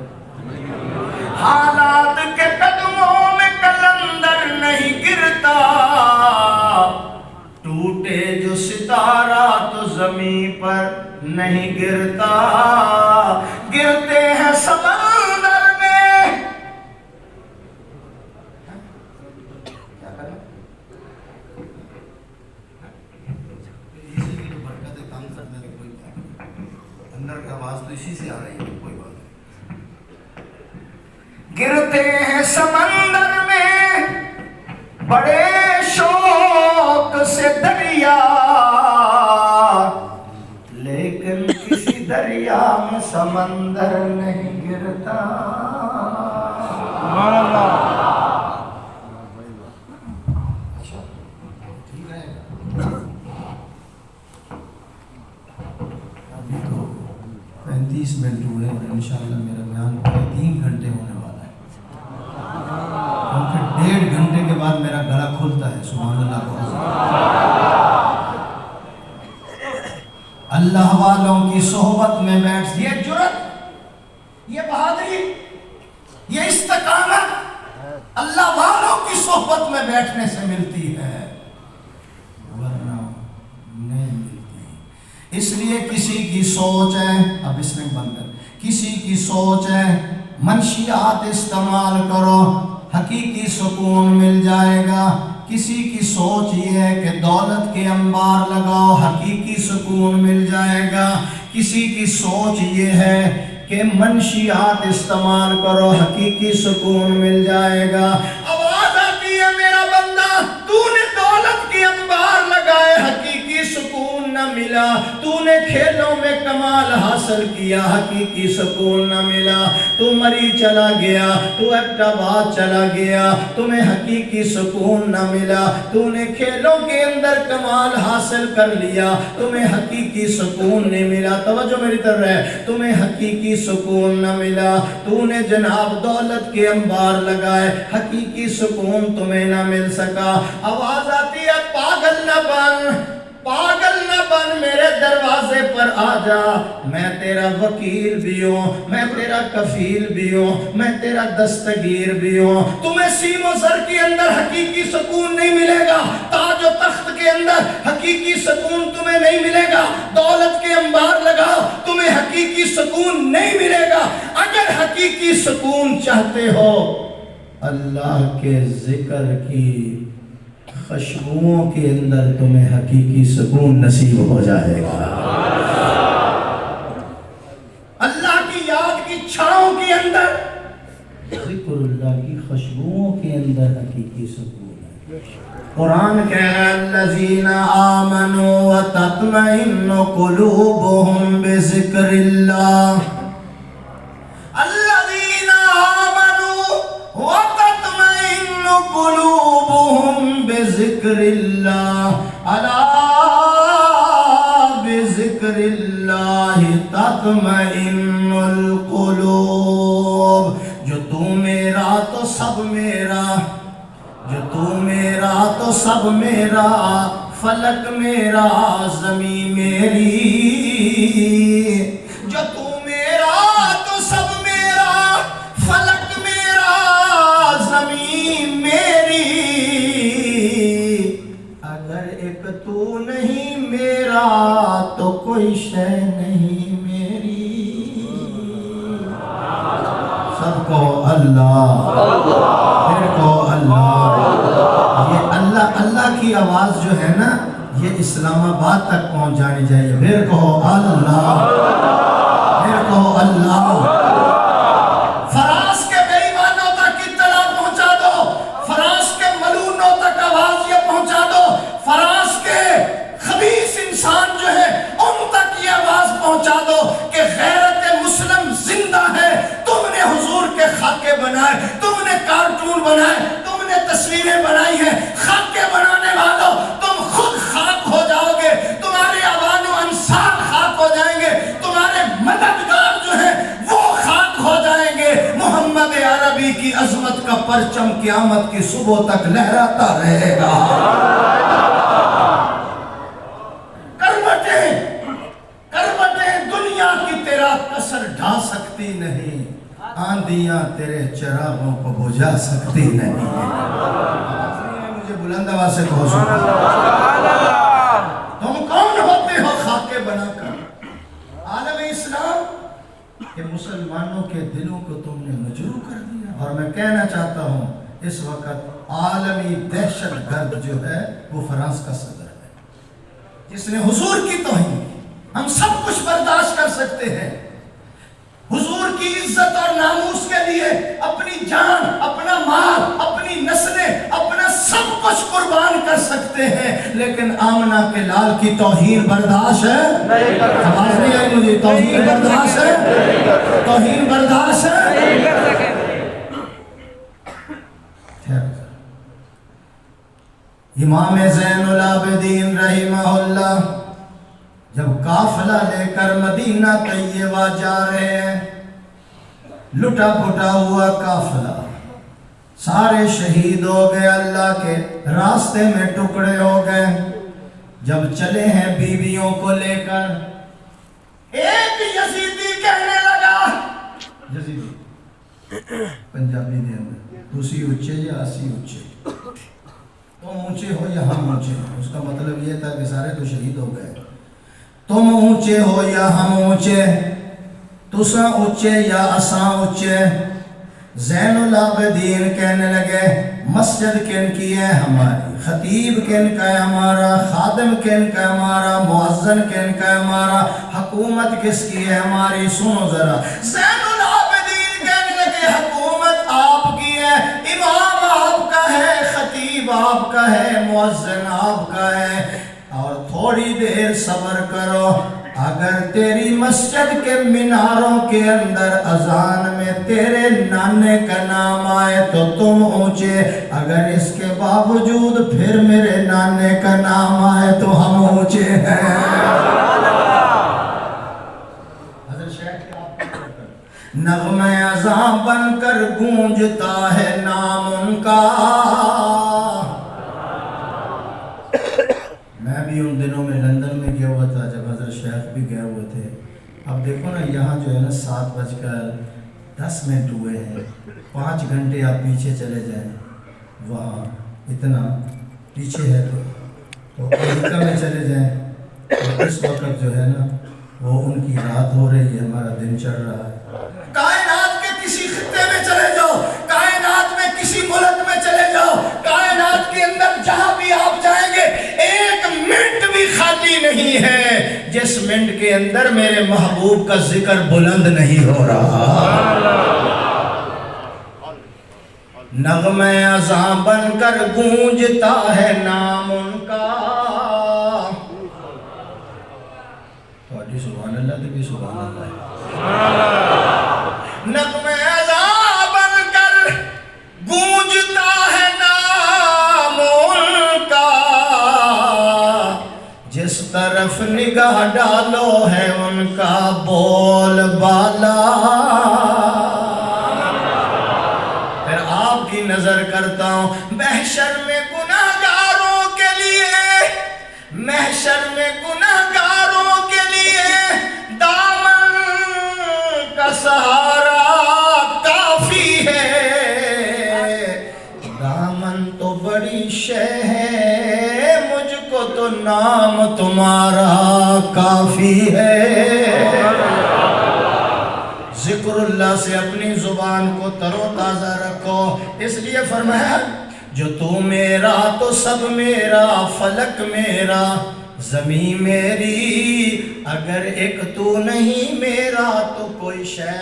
حالات کے قدموں میں کلندر نہیں گرتا، ٹوٹے جو ستارہ تو زمین پر نہیں گرتا. گرتے ہیں سمندر میں، اندر کی آواز تو اسی سے آ رہی ہے، کوئی بات نہیں. گرتے ہیں سمندر میں بڑے شوق سے دریا، لیکن کسی دریا میں سمندر نہیں گرتا. سبحان اللہ. اچھا ٹھیک ہے. ابھی تو 35 منٹ ہوئے اور انشاءاللہ میرا بیان 3 گھنٹے ہونے والا ہے. کیونکہ 1.5 گھنٹے کے بعد میرا گلا کھلتا ہے. سبحان اللہ کو اللہ والوں کی صحبت میں بیٹھ. یہ جرت، یہ بہادری، یہ استقامت اللہ والوں کی صحبت میں بیٹھنے سے ملتی ہے، ورنہ نہیں ملتی. اس لیے کسی کی سوچ ہے، اب اس میں بند کر، کسی کی سوچ ہے منشیات استعمال کرو حقیقی سکون مل جائے گا. کسی کی سوچ یہ ہے کہ دولت کے انبار لگاؤ حقیقی سکون مل جائے گا. کسی کی سوچ یہ ہے کہ منشیات استعمال کرو حقیقی سکون مل جائے گا. آواز آتی ہے میرا بندہ تو نے دولت کے انبار لگائے حقیقی سکون نہ ملا، تو نے کھیلوں میں کمال حاصل کیا حقیقی سکون نہ ملا، تو مری چلا گیا، تو ایبٹآباد چلا گیا، تمہیں حقیقی سکون نہ ملا، تو نے کھیلوں کے اندر کمال حاصل کر لیا، تمہیں حقیقی سکون نہیں ملا. توجہ میری طرف ہے، تمہیں حقیقی سکون نہ ملا. تو نے جناب دولت کے انبار لگائے حقیقی سکون تمہیں نہ مل سکا. آواز آتی ہے پاگل نہ بن، پاگل نہ بن، میرے دروازے پر آ جا، میں تیرا وکیل بھی ہوں، میں تیرا کفیل بھی ہوں، میں تیرا دستگیر بھی ہوں. تمہیں سیم و زر کے اندر حقیقی سکون نہیں ملے گا، تاج و تخت کے اندر حقیقی سکون تمہیں نہیں ملے گا، دولت کے انبار لگاؤ تمہیں حقیقی سکون نہیں ملے گا. اگر حقیقی سکون چاہتے ہو اللہ کے ذکر کی خوشبوؤں کے اندر تمہیں حقیقی سکون نصیب ہو جائے گا. اللہ کی یاد کی چھاؤں کے اندر، ذکر اللہ کی خوشبوؤں کے اندر حقیقی سکون ہے. قرآن کہہ رہا ہے الذین آمنوا وتطمئن قلوبهم بذکر اللہ. الذین آمنوا وتطمئن قلوبهم بذکر اللہ. الا بذکر اللہ تطمئن القلوب. جو تو میرا تو سب میرا، جو تو میرا تو سب میرا، فلک میرا زمین میری. جو تو میرا تو سب میرا، فلک میرا زمین میری. اگر ایک تو نہیں میرا تو کوئی شے نہیں میری. سب کو اللہ، پھر کو اللہ. یہ اللہ اللہ کی آواز جو ہے نا یہ اسلام آباد تک پہنچ جانی چاہیے. پھر کہو اللہ، پھر کہو اللہ. فراز کے بے ایمانوں تک اطلاع پہنچا دو، فراز کے ملونوں تک آواز یہ پہنچا دو، فراز کے خبیث انسان جو ہے ان تک یہ آواز پہنچا دو کہ غیرت مسلم زندہ ہے. تم نے حضور کے خاکے بنائے، تم نے کارٹون بنائے، تم نے تصویریں بنائی ہیں. خاکے بنانے والوں تم خود خاک ہو جاؤ گے، تمہارے اوان و انصار خاک ہو جائیں گے، تمہارے مددگار جو ہیں وہ خاک ہو جائیں گے. محمد عربی کی عظمت کا پرچم قیامت کی صبح تک لہراتا رہے گا. کروٹیں دنیا کی تیرا کسر ڈھا سکتی نہیں، آندیاں تیرے چراغوں کو بجھا سکتی نہیں. مجھے بلند آواز سے کہو تم کون ہوتے ہو خاکے بنا کر عالم اسلام کہ مسلمانوں کے دلوں کو تم نے مجروح کر دیا. اور میں کہنا چاہتا ہوں اس وقت عالمی دہشت گرد جو ہے وہ فرانس کا صدر ہے، جس نے حضور کی توہین کی. ہم سب کچھ برداشت کر سکتے ہیں، حضور کی عزت اور ناموس کے لیے اپنی جان، اپنا مال، اپنی نسلیں، اپنا سب کچھ قربان کر سکتے ہیں، لیکن آمنہ کے لال کی توہین برداشت ہے نہیں. آواز نہیں آئی مجھے؟ توہین برداشت ہے، توہین برداشت ہے. امام زین العابدین رحمہ اللہ جب قافلہ لے کر مدینہ طیبہ جا رہے ہیں، لٹا پھٹا ہوا قافلہ، سارے شہید ہو گئے، اللہ کے راستے میں ٹکڑے ہو گئے۔ جب چلے ہیں بیویوں کو لے کر، ایک یزیدی کہنے لگا، یزیدی پنجابی دے اندر تسی اچھے یا اسی اچھے، تم اونچے ہو یا ہم اونچے ہو۔ اس کا مطلب یہ تھا کہ سارے تو شہید ہو گئے، تم اونچے ہو یا ہم اونچے، تساں اونچے یا اساں اونچے۔ زین العابدین کہنے لگے مسجد کن کی ہے ہماری، خطیب کن کا ہے ہمارا، خادم کن کا ہے ہمارا، مؤذن کن کا ہے ہمارا، حکومت کس کی ہے ہماری، سنو ذرا۔ زین العابدین کہنے لگے حکومت آپ کی ہے، امام آپ کا ہے، خطیب آپ کا ہے، مؤذن آپ کا ہے، اور تھوڑی دیر صبر کرو، اگر تیری مسجد کے میناروں کے اندر اذان میں تیرے نانے کا نام آئے تو تم اونچے، اگر اس کے باوجود پھر میرے نانے کا نام آئے تو ہم اونچے ہیں۔ حضرت شیخ نغمہ اذان بن کر گونجتا ہے نام ان کا۔ میں بھی ان دنوں میں لندن میں گیا ہوا تھا جب حضرت شیخ بھی گئے ہوئے تھے۔ اب دیکھو نا یہاں جو ہے نا 7:10 ہوئے ہیں، 5 گھنٹے آپ پیچھے چلے جائیں، وہاں اتنا پیچھے ہے تو امریکہ میں چلے جائیں تو اس وقت جو ہے نا وہ ان کی رات ہو رہی ہے، ہمارا دن چڑھ رہا ہے۔ کائنات کے کسی خطے میں چلے جاؤ، کائنات میں کسی ملک میں چلے جاؤ، کائنات کے اندر جہاں بھی آپ جائیں گے ایک منٹ بھی خالی نہیں ہے جس منٹ کے اندر میرے محبوب کا ذکر بلند نہیں ہو رہا۔ نغمہ اذان بن کر گونجتا ہے نام ان کا۔ سبحان اللہ تو بھی سبحان اللہ۔ نغمہ اذان بن کر گونجتا ہے نام ان کا، جس طرف نگاہ ڈالو ہے ان کا بول بالا۔ پھر آپ کی نظر کرتا ہوں محشر میں گناہگاروں کے لیے، محشر میں گناہگاروں کے لیے دامن کا سہارا کافی ہے۔ دامن تو بڑی شے ہے، مجھ کو تو نام تمہارا کافی ہے۔ ذکر اللہ سے اپنی زبان کو تر و تازہ رکھو، اس لیے فرمایا جو تو میرا تو سب میرا، فلک میرا زمین میری، اگر ایک تو نہیں میرا تو کوئی شے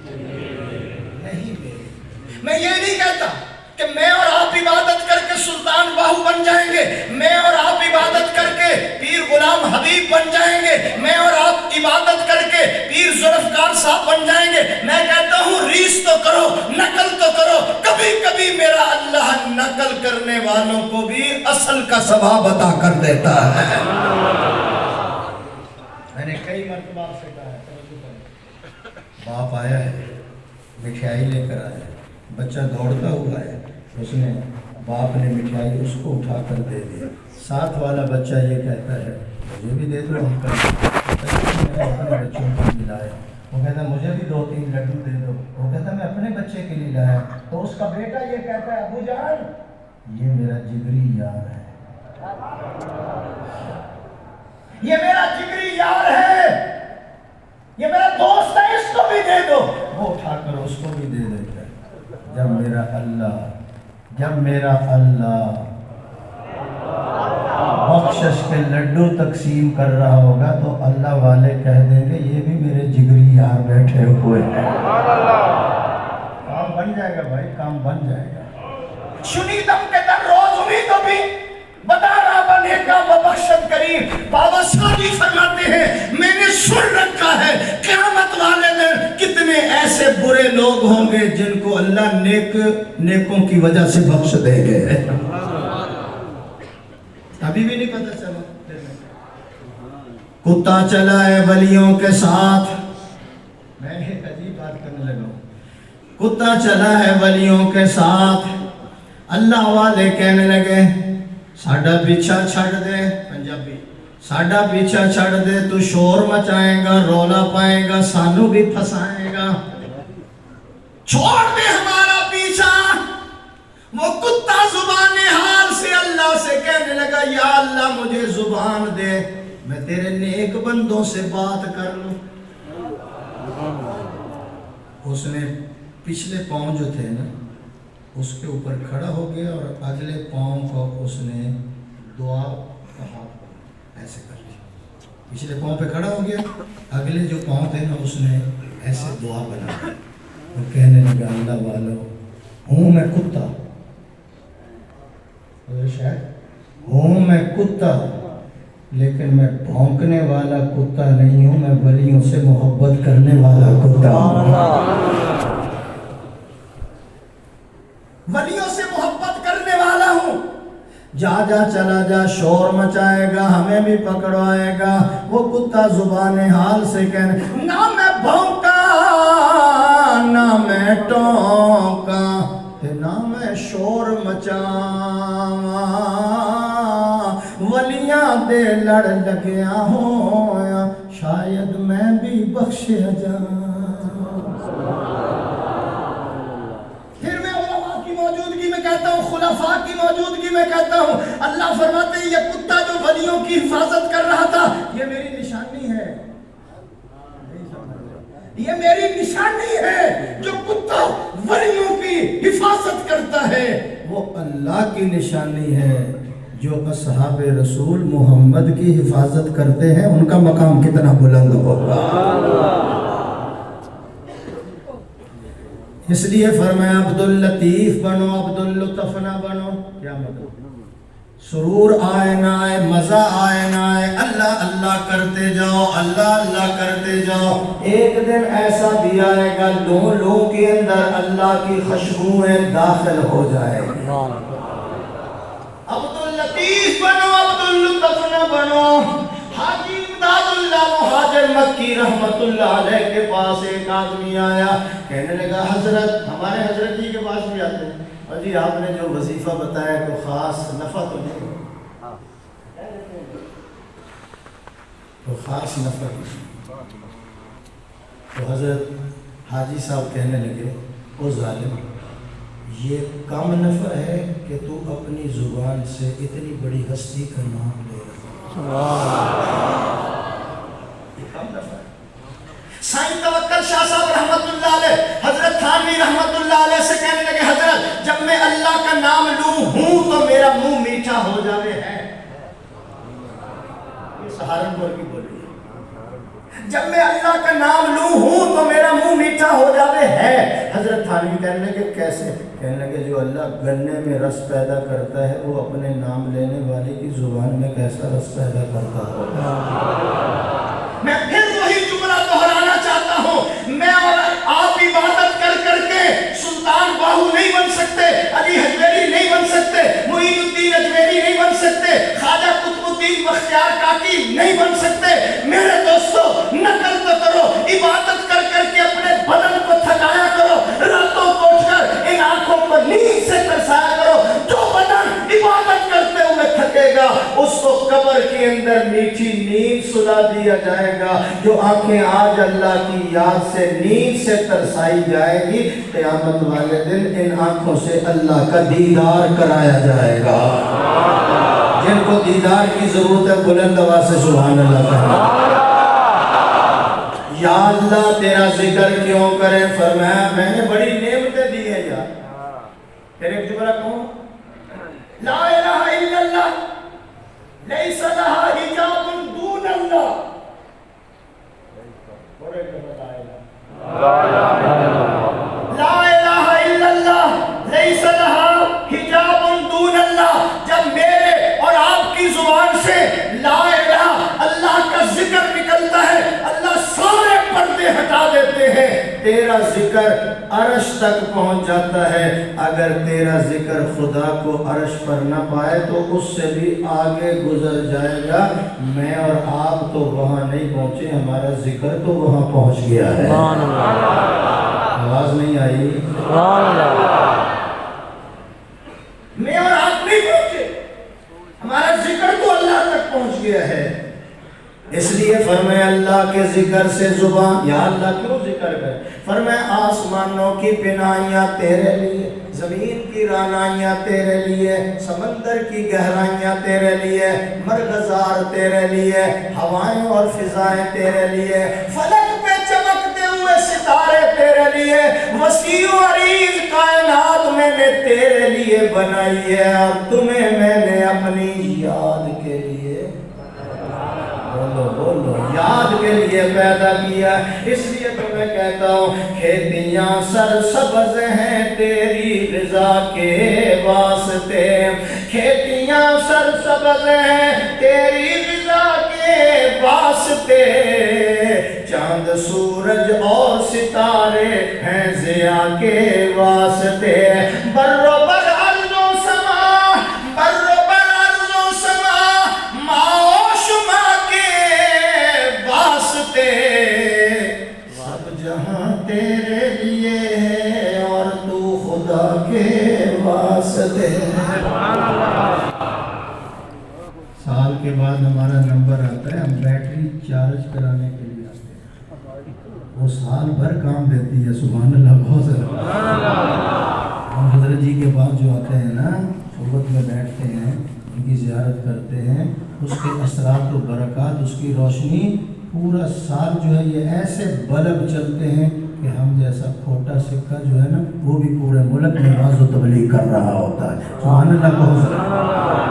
نہیں میری۔ میں یہ نہیں کہتا کہ میں اور آپ عبادت کر کے سلطان باہو بن جائیں گے، میں اور آپ عبادت کر کے پیر غلام حبیب بن جائیں گے، میں اور آپ عبادت کر کے پیر ذوالفقار صاحب بن جائیں گے۔ میں کہتا ہوں ریس تو کرو، نقل تو کرو، کبھی کبھی میرا اللہ نقل کرنے والوں کو بھی اصل کا ثواب عطا کر دیتا ہے۔ میں نے کئی مرتبہ سے کہا ہے، باپ آیا ہے مٹھائی لے کر آیا، بچہ دوڑتا ہوا ہے، اس نے باپ نے مٹھائی اس کو اٹھا کر دے دیا، ساتھ والا بچہ یہ کہتا ہے مجھے بھی دے دو ہم اپنے بچوں کو کھلایا، وہ کہتا ہے مجھے بھی 2-3 لڈو دے دو، وہ کہتا ہے میں اپنے بچے کے لیے لایا، تو اس کا بیٹا یہ کہتا ہے ابو جان یہ میرا جگری یار ہے، یہ میرا جگری یار ہے، یہ میرا دوست ہے، اس کو بھی دے دو، وہ اٹھا کر اس کو بھی دے دیتا ہے۔ جب میرا اللہ بخشش کے لڈو تقسیم کر رہا ہوگا تو اللہ والے کہہ دیں گے یہ بھی میرے جگری یار بیٹھے ہوئے ہیں۔ کام بن جائے گا بھائی، کام بن جائے گا۔ شنیدم کے در روز امیدوں بھی بدارا بنے کا ببخشت کریم۔ بابا سادی فرماتے ہیں میں نے سن رکھا ہے قیامت والے دن کتنے ایسے برے لوگ ہوں گے جن کو اللہ نیکوں کی وجہ سے بخش دے گئے۔ ابھی بھی نہیں پتہ چلا۔ کتا چلا ہے ولیوں کے ساتھ، میں ایک عجیب بات کرنے لگا ہوں، کتا چلا ہے ولیوں کے ساتھ، اللہ والے کہنے لگے ساڈا پیچھا چھڑ دے، پنجابی ساڈا پیچھا چھڑ دے، تو شور مچائے گا، رولا پائے گا، سانو بھی پھنسائے گا، چھوڑ دے ہمارا پیچھا۔ وہ کتا زبان حال سے اللہ سے کہنے لگا یا اللہ مجھے زبان دے، میں تیرے نیک بندوں سے بات کر لوں۔ اس نے پچھلے پاؤں جو تھے نا اس کے اوپر کھڑا ہو گیا اور اگلے پاؤں کو اس نے دعا کہا، ایسے کر لیا، پچھلے پاؤں پہ کھڑا ہو گیا، اگلے جو پاؤں تھے نا اس نے ایسے دعا بنا، وہ کہنے لگا اللہ والو ہوں میں کتا، ہوں میں کتا لیکن میں بھونکنے والا کتا نہیں ہوں، میں ولیوں سے محبت کرنے والا کتا ہوں، ولیوں سے محبت کرنے والا ہوں۔ جا جا چلا جا، شور مچائے گا، ہمیں بھی پکڑوائے گا۔ وہ کتا زبان حال سے کہنے نہ میں بھونکا نہ میں ٹونکا نہ میں شور مچاواں، ولیاں دے لڑ لگیا ہویا شاید میں بھی بخشیا جاواں۔ پھر میں علماء کی موجودگی میں کہتا ہوں، خلفاء کی موجودگی میں کہتا ہوں، اللہ فرماتے ہیں یہ کتا جو ولیوں کی حفاظت کر رہا تھا یہ میری نشانی ہے، یہ میری نشانی ہے۔ جو کتا ولیوں کی حفاظت کرتا ہے وہ اللہ کی نشانی ہے۔ جو اصحاب رسول محمد کی حفاظت کرتے ہیں ان کا مقام کتنا بلند ہوگا۔ اس لیے فرمایا عبد اللطیف بنو، عبد اللطف نہ بنو۔ کیا مطلب؟ سرور آئے نہ آئے، مزہ آئے نہ آئے، اللہ اللہ کرتے جاؤ، اللہ اللہ کرتے جاؤ۔ ایک دن ایسا بھی آئے گا لوں لوں کے اندر اللہ کی خوشبوئیں داخل ہو جائے گی۔ عبد اللطیف بنو، عبد اللطف نہ بنو۔ حاجی امداد اللہ مہاجر مکی رحمت اللہ علیہ کے پاس ایک آدمی آیا، کہنے لگا حضرت، ہمارے حضرت جی کے پاس بھی آتے ہیں، اور جی آپ نے جو وظیفہ بتایا کوئی خاص نفع تو نہیں، تو خاص نفع نہیں۔ تو حضرت حاجی صاحب کہنے لگے او ظالم، یہ کم نفع ہے کہ تو اپنی زبان سے اتنی بڑی ہستی کا نام لے رہا ہے، یہ کم نفع ہے۔ سائیں توکل شاہ صاحب رحمت اللہ علیہ، حضرت تھانوی رحمت اللہ علیہ سے کہنے لگے حضرت جب میں اللہ کا نام لوں ہوں تو میرا منہ میٹھا ہو جاوے ہے، یہ سہارنپور کی بولی ہے، جب میں اللہ کا نام لوں ہوں تو میرا منہ میٹھا ہو جاوے ہے۔ حضرت تھانوی کہنے لگے کیسے؟ کہنے لگے جو اللہ گنے میں رس پیدا کرتا ہے وہ اپنے نام لینے والے کی زبان میں کیسا رس پیدا کرتا ہوگا۔ میں پھر وہی جملہ دہرانا چاہتا ہوں، میں اور آپ عبادت کر کر کے سلطان باہو نہیں بن سکتے، علی حجویری نہیں بن سکتے، معین الدین اجمیری نہیں بن سکتے، خواجہ قطب الدین بختیار کاکی نہیں بن سکتے۔ میرے دوستو نقل تو کرو، عبادت کر کر کے اپنے بدن کو تھکایا کرو، راتوں کو اٹھ کر ان آنکھوں کو نیند سے ترسایا کرو۔ جو بدن عبادت کرتے ہوئے تھکے گا اس کو قبر کے اندر میٹھی نیند سلا دیا جائے گا۔ جو آنکھیں آج اللہ کی یاد سے نیند سے ترسائی جائے گی، قیامت والے دن ان آنکھوں سے اللہ کا دیدار کرایا جائے گا۔ جن کو دیدار کی ضرورت ہے بلند آواز سے سبحان اللہ کہنا۔ یا اللہ تیرا ذکر کیوں کریں؟ فرمایا میں نے بڑی نعمتیں دی ہیں یار۔ پھر ایک جملہ کہوں، لا الہ الا اللہ لیس لہا حجاب دون اللہ۔ لا الہ الا اللہ لیس لہا حجاب دون اللہ۔ جب میرے اور آپ کی زبان سے لا الہ اللہ کا ذکر نکلتا ہے اللہ سارے پردے ہٹا دیتے ہیں، تیرا ذکر عرش تک پہنچ جاتا ہے۔ اگر تیرا ذکر خدا کو عرش پر نہ پائے تو اس سے بھی آگے گزر جائے گا۔ میں اور آپ تو وہاں نہیں پہنچے، ہمارا ذکر تو وہاں پہنچ گیا ہے۔ آواز نہیں آئی؟ میں اور آپ نہیں پہنچے، ہمارا ذکر تو اللہ تک پہنچ گیا ہے۔ اس لیے فرمایا اللہ کے ذکر سے زبان، یا اللہ کیوں ذکر کر، فرمایا آسمانوں کی بنائیاں تیرے لیے، زمین کی رانائیاں تیرے لیے، سمندر کی گہرائیاں تیرے لیے، مرغزار تیرے لیے، ہوائیں اور فضائیں تیرے لیے، فلک پہ چمکتے ہوئے ستارے تیرے لیے، وسیع و عریض کائنات میں نے تیرے لیے بنائی ہے، اور تمہیں میں نے اپنی یاد کے لیے، بولو یاد کے لیے پیدا کیا۔ اس لیے تو میں کہتا ہوں کھیتیاں سرسبز ہیں تیری رضا کے واسطے، کھیتیاں سرسبز ہیں تیری رضا کے واسطے، چاند سورج اور ستارے ہیں ضیاء کے واسطے، بر و بر ارض و سما، بر و بر ارض و سما، ماں و شما کے واسطے، سب جہاں تیرے لیے ہے اور تو خدا کے واسطے۔ سال کے بعد ہمارا نمبر آتا ہے، ہم بیٹری چارج کرانے کے لیے آتے ہیں، وہ سال بھر کام دیتی ہے، سبحان اللہ، بہت سارا۔ ہم حضرت جی کے بعد جو آتے ہیں نا، صحبت میں بیٹھتے ہیں، ان کی زیارت کرتے ہیں، اس کے اثرات و برکات، اس کی روشنی پورا سال جو ہے یہ ایسے بلب چلتے ہیں کہ ہم جیسا کھوٹا سکہ جو ہے نا وہ بھی پورے ملک میں واعظ و تبلیغ کر رہا ہوتا ہے، سبحان اللہ، بہت سارا۔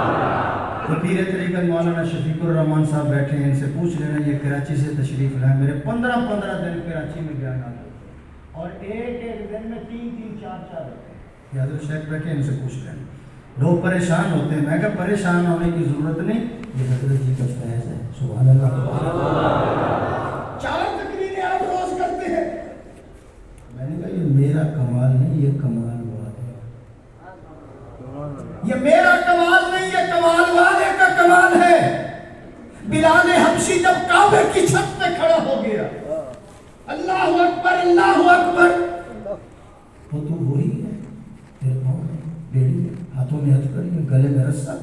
تو پیر طریقت مولانا شفیق الرحمان صاحب بیٹھے ہیں، ان سے پوچھ لینا، یہ کراچی سے تشریف لائے، میرے 15 دن کراچی میں بیانات ہوتے اور ایک دن میں 3 4 ہوتے ہیں۔ یہ حضرت شیخ بیٹھے ہیں، ان سے پوچھ لینا۔ لوگ پریشان ہوتے ہیں، میں کہا پریشان ہونے کی ضرورت نہیں، یہ حضرت جی کا فیض ہے، سبحان اللہ۔ 4 تقریریں آپ روز کرتے ہیں، میں نے کہا یہ میرا کمال نہیں، یہ کمال والے، یہ میرا کمال نہیں، یہ کمال والے کا کمال ہے۔ بلال حبشی جب کعبے کی چھت پہ کھڑا ہو گیا، اللہ اکبر اللہ اکبر، وہ تو وہی ہے، پھر بیڑی ہے، ہاتھوں میں ہتھ کڑی ہے، گلے میں رسہ،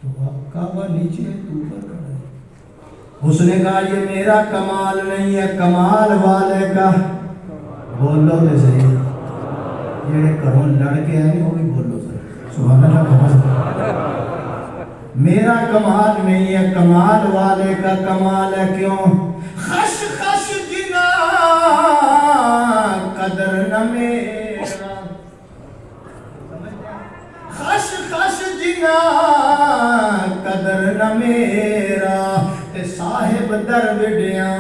تو آپ کعبہ نیچے ہے تو اوپر کھڑا ہے۔ اس نے کہا یہ میرا کمال نہیں ہے، کمال والے کا، بولو تو صحیح، یہ کروں لڑکے ہیں وہ بھی بولو صحیح، سبحان اللہ، بہت میرا کمال نہیں ہے، کمال والے کا کمال ہے۔ کیوں؟ خش خش جنا قدر نہ میرا، خش خش جنا قدر نہ میرا، تے صاحب در وڈیاں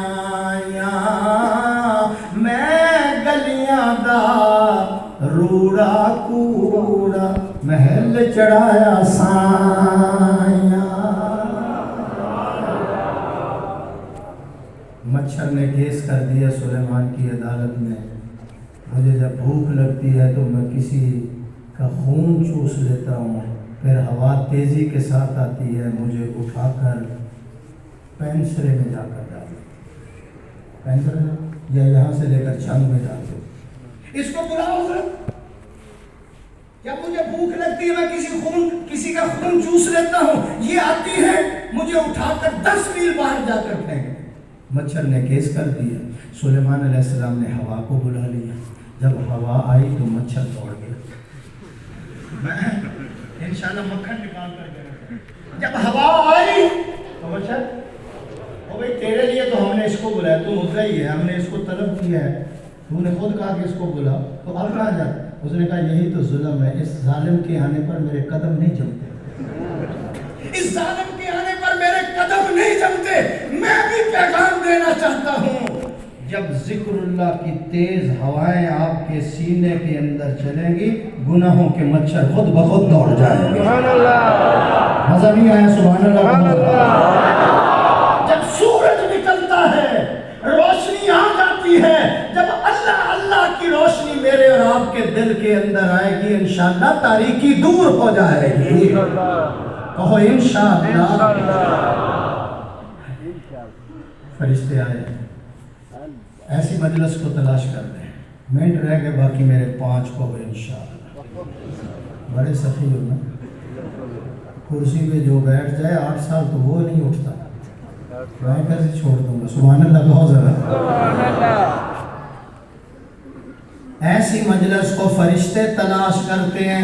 میں گلیاں دا روڑا کوڑا محل چڑھایا سایاں۔ مچھر نے کیس کر دیا سلیمان کی عدالت میں، مجھے جب بھوک لگتی ہے تو میں کسی کا خون چوس لیتا ہوں، پھر ہوا تیزی کے ساتھ آتی ہے، مجھے اٹھا کر پینسرے میں جا کر ڈال دو، پینسرے یا یہاں سے لے کر چھنگ میں ڈال دو۔ اس کو بلاؤ حضرت، جب مجھے بھوک لگتی ہے میں کسی کا خون چوس لیتا ہوں، یہ آتی ہے مجھے اٹھا کر 10 میل باہر جا کر پھینک۔ مچھر نے کیس کر دیا، سلیمان علیہ السلام نے ہوا کو بلا لیا، جب ہوا آئی تو مچھر دوڑ گیا، انشاءاللہ مکھن نکال کر گیا۔ جب ہوا آئی تو مچھر او بھائی تیرے لیے تو ہم نے اس کو بلایا، تو مدعا ہی ہے، ہم نے اس کو طلب کیا ہے، تو نے خود کہا کہ اس کو بلا، تو اب کہاں جا؟ اس نے کہا یہی تو ظلم ہے، اس ظالم کے آنے پر میرے قدم نہیں جمتے، اس ظالم کے آنے پر میرے قدم نہیں جمتے۔ میں بھی پیغام دینا چاہتا ہوں، جب ذکر اللہ کی تیز ہوائیں آپ کے سینے کے اندر چلیں گی، گناہوں کے مچھر خود بخود دوڑ جائیں گے۔ سبحان اللہ، مزہ نہیں آیا؟ سبحان اللہ۔ جب سورج نکلتا ہے، روشنی آ جاتی ہے، جب اللہ اللہ کی روشنی میرے اور آپ کے دل کے اندر آئے گی، انشاءاللہ تاریکی دور ہو جائے گی، کہو انشاءاللہ۔ فرشتے آئے، ایسی مجلس کو تلاش کر رہے ہیں، منٹ رہ گئے باقی میرے 5 کو انشاءاللہ۔ بڑے سخی ہو نا. کرسی پہ جو بیٹھ جائے 8 سال تو وہ نہیں اٹھتا. میں کیسے چھوڑ دوں گا؟ سبحان اللہ کہو ذرا. ایسی مجلس کو فرشتے تلاش کرتے ہیں